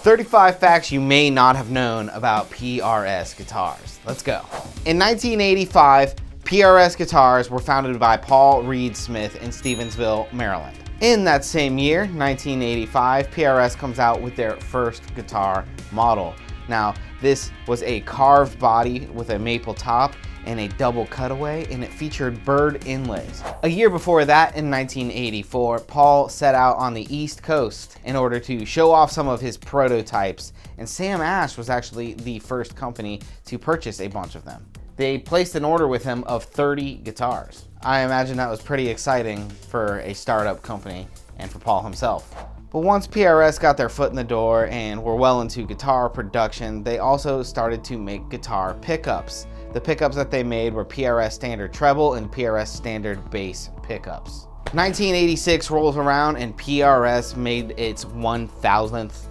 35 facts you may not have known about PRS guitars. Let's go. In 1985, PRS guitars were founded by Paul Reed Smith in Stevensville, Maryland. In that same year, 1985, PRS comes out with their first guitar model. Now, this was a carved body with a maple top and a double cutaway, and it featured bird inlays. A year before that, in 1984, Paul set out on the East Coast in order to show off some of his prototypes, and Sam Ash was actually the first company to purchase a bunch of them. They placed an order with him of 30 guitars. I imagine that was pretty exciting for a startup company and for Paul himself. But once PRS got their foot in the door and were well into guitar production, they also started to make guitar pickups. The pickups that they made were PRS standard treble and PRS standard bass pickups. 1986 rolls around and PRS made its 1,000th.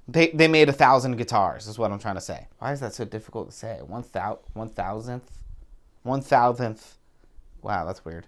They made 1,000 guitars, is what I'm trying to say. Why is that so difficult to say? 1,000th? Wow, that's weird.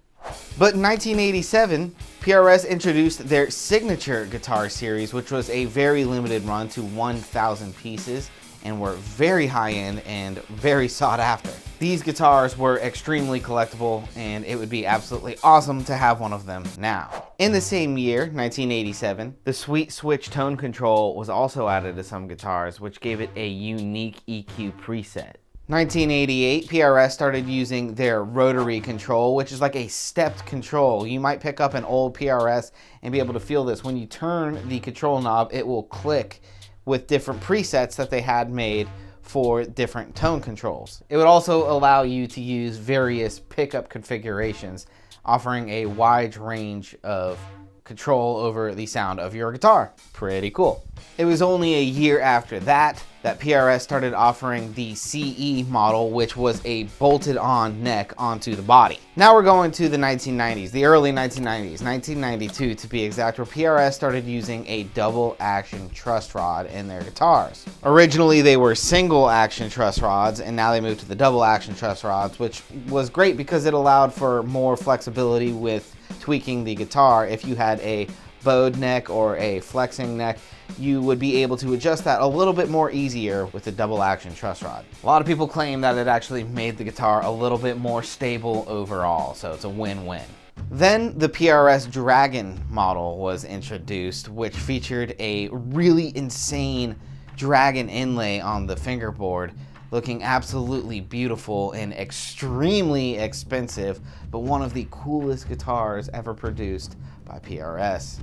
But in 1987, PRS introduced their signature guitar series, which was a very limited run to 1,000 pieces and were very high-end and very sought after. These guitars were extremely collectible, and it would be absolutely awesome to have one of them now. In the same year, 1987, the Sweet Switch tone control was also added to some guitars, which gave it a unique EQ preset. 1988, PRS started using their Rotary Control, which is like a stepped control. You might pick up an old PRS and be able to feel this. When you turn the control knob, it will click with different presets that they had made for different tone controls. It would also allow you to use various pickup configurations, offering a wide range of control over the sound of your guitar. Pretty cool. It was only a year after that PRS started offering the CE model, which was a bolted on neck onto the body. Now we're going to the 1990s, the early 1990s, 1992 to be exact, where PRS started using a double action truss rod in their guitars. Originally they were single action truss rods, and now they moved to the double action truss rods, which was great because it allowed for more flexibility with tweaking the guitar. If you had a bowed neck or a flexing neck, you would be able to adjust that a little bit more easier with the double action truss rod. A lot of people claim that it actually made the guitar a little bit more stable overall, so it's a win-win. Then the PRS Dragon model was introduced, which featured a really insane dragon inlay on the fingerboard, looking absolutely beautiful and extremely expensive, but one of the coolest guitars ever produced by PRS.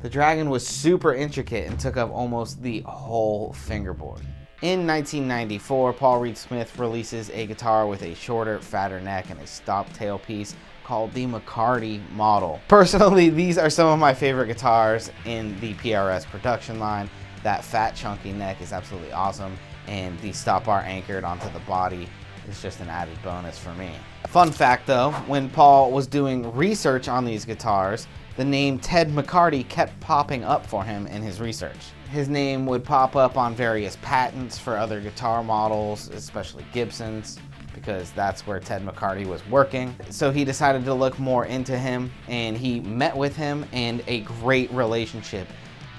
The Dragon was super intricate and took up almost the whole fingerboard. In 1994, Paul Reed Smith releases a guitar with a shorter, fatter neck and a stop tailpiece called the McCartney Model. Personally, these are some of my favorite guitars in the PRS production line. That fat, chunky neck is absolutely awesome, and the stop bar anchored onto the body is just an added bonus for me. Fun fact though, when Paul was doing research on these guitars, the name Ted McCartney kept popping up for him in his research. His name would pop up on various patents for other guitar models, especially Gibson's, because that's where Ted McCartney was working. So he decided to look more into him, and he met with him, and a great relationship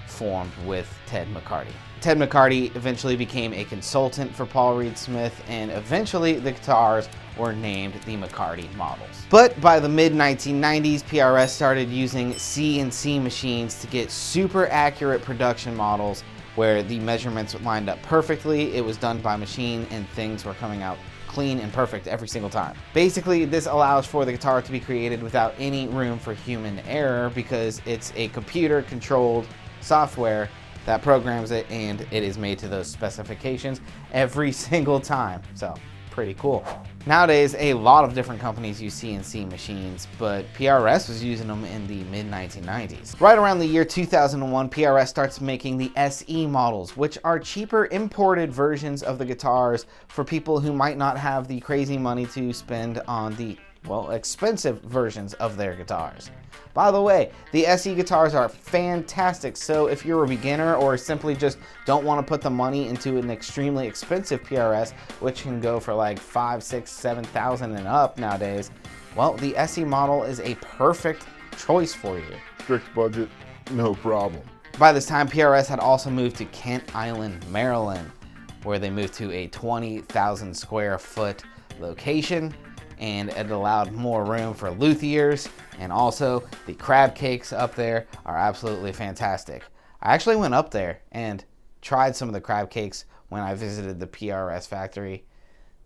formed with Ted McCartney. Ted McCartney eventually became a consultant for Paul Reed Smith, and eventually the guitars were named the McCartney models. But by the mid-1990s, PRS started using CNC machines to get super accurate production models where the measurements lined up perfectly. It was done by machine and things were coming out clean and perfect every single time. Basically, this allows for the guitar to be created without any room for human error because it's a computer-controlled software that programs it, and it is made to those specifications every single time. So, pretty cool. Nowadays, a lot of different companies use CNC machines, but PRS was using them in the mid-1990s. Right around the year 2001, PRS starts making the SE models, which are cheaper imported versions of the guitars for people who might not have the crazy money to spend on the, well, expensive versions of their guitars. By the way, the SE guitars are fantastic, so if you're a beginner or simply just don't want to put the money into an extremely expensive PRS, which can go for like $5,000, $6,000, $7,000 and up nowadays, well, the SE model is a perfect choice for you. Strict budget, no problem. By this time, PRS had also moved to Kent Island, Maryland, where they moved to a 20,000 square foot location, and it allowed more room for luthiers, and also the crab cakes up there are absolutely fantastic. I actually went up there and tried some of the crab cakes when I visited the PRS factory.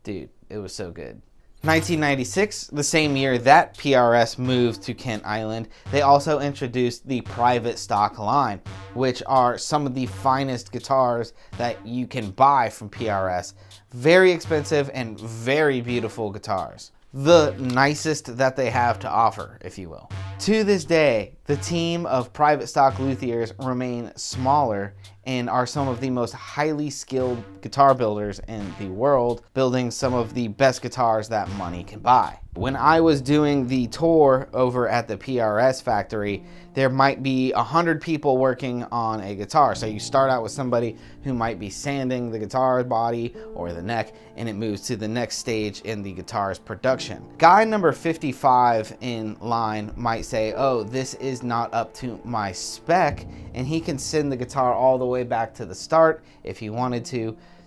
Dude, it was so good. 1996, the same year that PRS moved to Kent Island, they also introduced the private stock line, which are some of the finest guitars that you can buy from PRS. Very expensive and very beautiful guitars. The nicest that they have to offer, if you will. To this day, the team of private stock luthiers remain smaller and are some of the most highly skilled guitar builders in the world, building some of the best guitars that money can buy. When I was doing the tour over at the PRS factory, there might be 100 people working on a guitar. So you start out with somebody who might be sanding the guitar body or the neck, and it moves to the next stage in the guitar's production. Guy number 55 in line might say, oh, this is not up to my spec, and he can send the guitar all the way back to the start if he wanted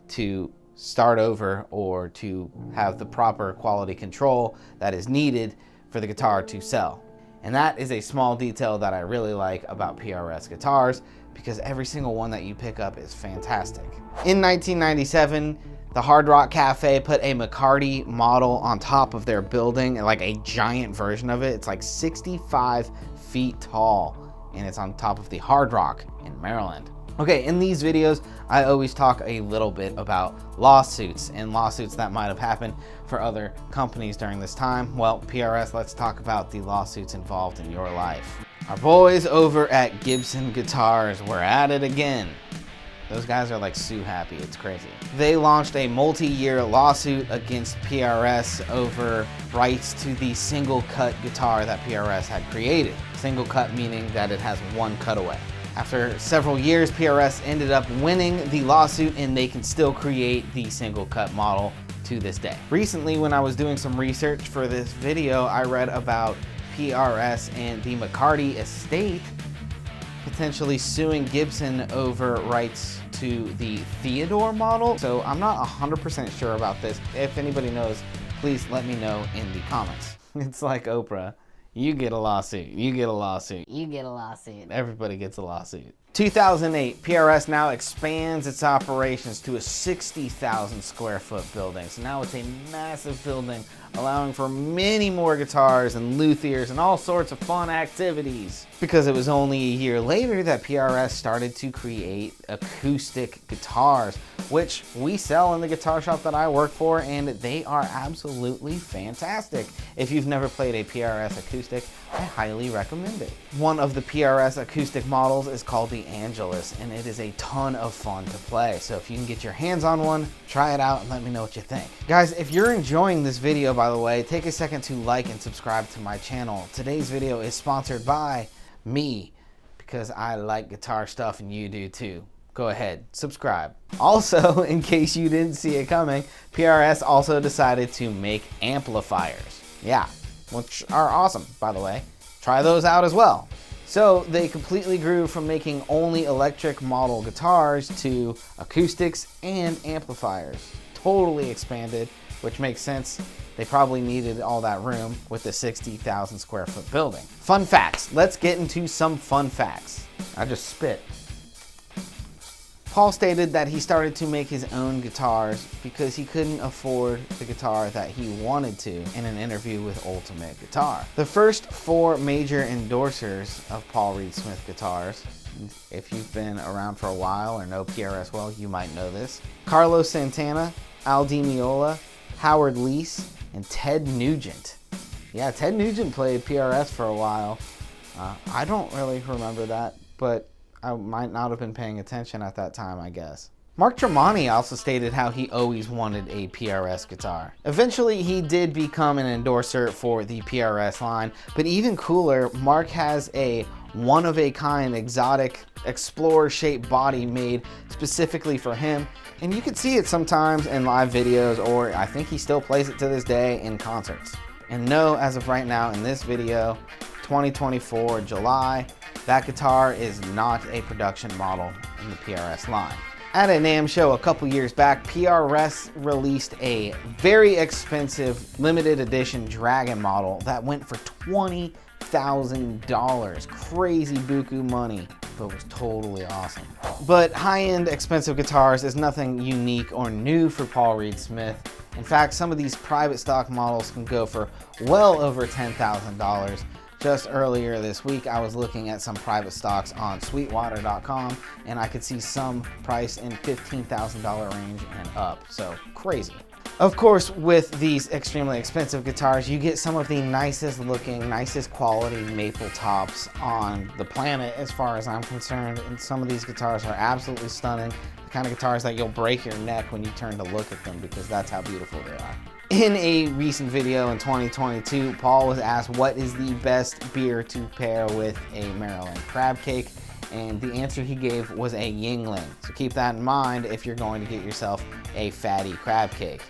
to start over or to have the proper quality control that is needed for the guitar to sell. And that is a small detail that I really like about PRS guitars, because every single one that you pick up is fantastic. In 1997, the Hard Rock Cafe put a McCartney model on top of their building, like a giant version of it. It's like 65 feet tall, and it's on top of the Hard Rock in Maryland. Okay, in these videos, I always talk a little bit about lawsuits and lawsuits that might have happened for other companies during this time. Well, PRS, let's talk about the lawsuits involved in your life. Our boys over at Gibson Guitars were at it again. Those guys are like sue happy, it's crazy. They launched a multi-year lawsuit against PRS over rights to the single cut guitar that PRS had created. Single cut meaning that it has one cutaway. After several years, PRS ended up winning the lawsuit, and they can still create the single cut model to this day. Recently, when I was doing some research for this video, I read about PRS and the McCartney estate potentially suing Gibson over rights to the Theodore model. So I'm not 100% sure about this. If anybody knows, please let me know in the comments. It's like Oprah. You get a lawsuit, you get a lawsuit, you get a lawsuit. Everybody gets a lawsuit. 2008, PRS now expands its operations to a 60,000 square foot building. So now it's a massive building, allowing for many more guitars and luthiers and all sorts of fun activities. Because it was only a year later that PRS started to create acoustic guitars, which we sell in the guitar shop that I work for, and they are absolutely fantastic. If you've never played a PRS acoustic, I highly recommend it. One of the PRS acoustic models is called the Angelus, and it is a ton of fun to play. So if you can get your hands on one, try it out and let me know what you think. Guys, if you're enjoying this video, by the way, take a second to like and subscribe to my channel. Today's video is sponsored by me, because I like guitar stuff and you do too. Go ahead, subscribe. Also, in case you didn't see it coming, PRS also decided to make amplifiers. Yeah, which are awesome, by the way. Try those out as well. So they completely grew from making only electric model guitars to acoustics and amplifiers. Totally expanded, which makes sense. They probably needed all that room with the 60,000 square foot building. Fun facts. Let's get into some fun facts. I just spit. Paul stated that he started to make his own guitars because he couldn't afford the guitar that he wanted to in an interview with Ultimate Guitar. The first 4 major endorsers of Paul Reed Smith guitars, if you've been around for a while or know PRS well, you might know this: Carlos Santana, Al Di Meola, Howard Leese, and Ted Nugent. Yeah, Ted Nugent played PRS for a while. I don't really remember that, but I might not have been paying attention at that time, I guess. Mark Tremonti also stated how he always wanted a PRS guitar. Eventually, he did become an endorser for the PRS line, but even cooler, Mark has a one-of-a-kind exotic explorer-shaped body made specifically for him, and you can see it sometimes in live videos, or I think he still plays it to this day in concerts. And no, as of right now in this video, 2024 July, that guitar is not a production model in the PRS line. At a NAMM show a couple years back, PRS released a very expensive limited edition Dragon model that went for $20,000. Crazy buku money, but was totally awesome. But high-end expensive guitars is nothing unique or new for Paul Reed Smith. In fact, some of these private stock models can go for well over $10,000. Just earlier this week, I was looking at some private stocks on Sweetwater.com, and I could see some priced in $15,000 range and up, so crazy. Of course, with these extremely expensive guitars, you get some of the nicest looking, nicest quality maple tops on the planet as far as I'm concerned, and some of these guitars are absolutely stunning. The kind of guitars that you'll break your neck when you turn to look at them because that's how beautiful they are. In a recent video in 2022, Paul was asked what is the best beer to pair with a Maryland crab cake, and the answer he gave was a Yingling. So keep that in mind if you're going to get yourself a fatty crab cake.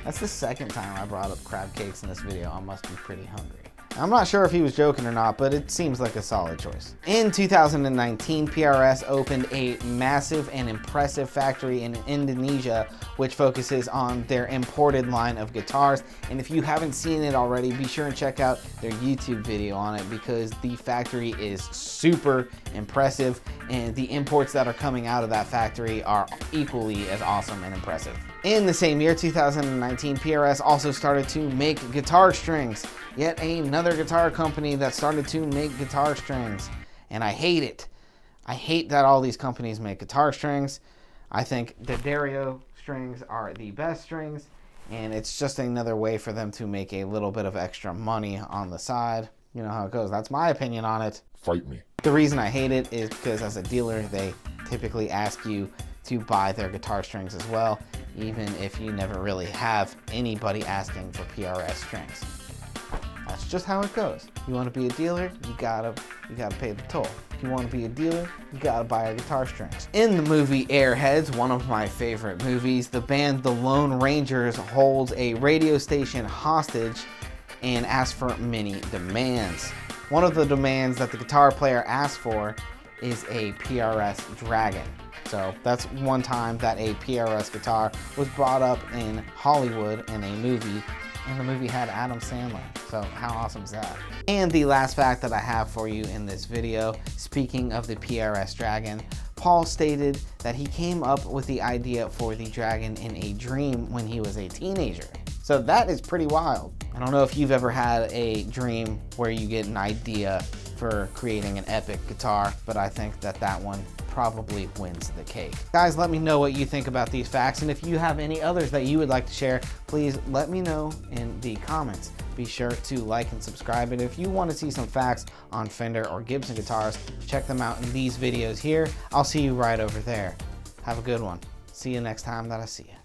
That's the second time I brought up crab cakes in this video. I must be pretty hungry. I'm not sure if he was joking or not, but it seems like a solid choice. In 2019, PRS opened a massive and impressive factory in Indonesia, which focuses on their imported line of guitars. And if you haven't seen it already, be sure and check out their YouTube video on it because the factory is super impressive and the imports that are coming out of that factory are equally as awesome and impressive. In the same year, 2019, PRS also started to make guitar strings. Yet another guitar company that started to make guitar strings. And I hate it. I hate that all these companies make guitar strings. I think the Dario strings are the best strings, and it's just another way for them to make a little bit of extra money on the side. You know how it goes. That's my opinion on it. Fight me. The reason I hate it is because as a dealer, they typically ask you to buy their guitar strings as well, even if you never really have anybody asking for PRS strings. That's just how it goes. You want to be a dealer, you gotta pay the toll. If you want to be a dealer, you gotta buy our guitar strings. In the movie Airheads, one of my favorite movies, the band The Lone Rangers holds a radio station hostage and asks for many demands. One of the demands that the guitar player asks for is a PRS Dragon. So that's one time that a PRS guitar was brought up in Hollywood in a movie, and the movie had Adam Sandler. So how awesome is that? And the last fact that I have for you in this video, speaking of the PRS Dragon, Paul stated that he came up with the idea for the Dragon in a dream when he was a teenager. So that is pretty wild. I don't know if you've ever had a dream where you get an idea for creating an epic guitar, but I think that that one probably wins the cake. Guys, let me know what you think about these facts, and if you have any others that you would like to share, please let me know in the comments. Be sure to like and subscribe, and if you want to see some facts on Fender or Gibson guitars, check them out in these videos here. I'll see you right over there. Have a good one. See you next time that I see you.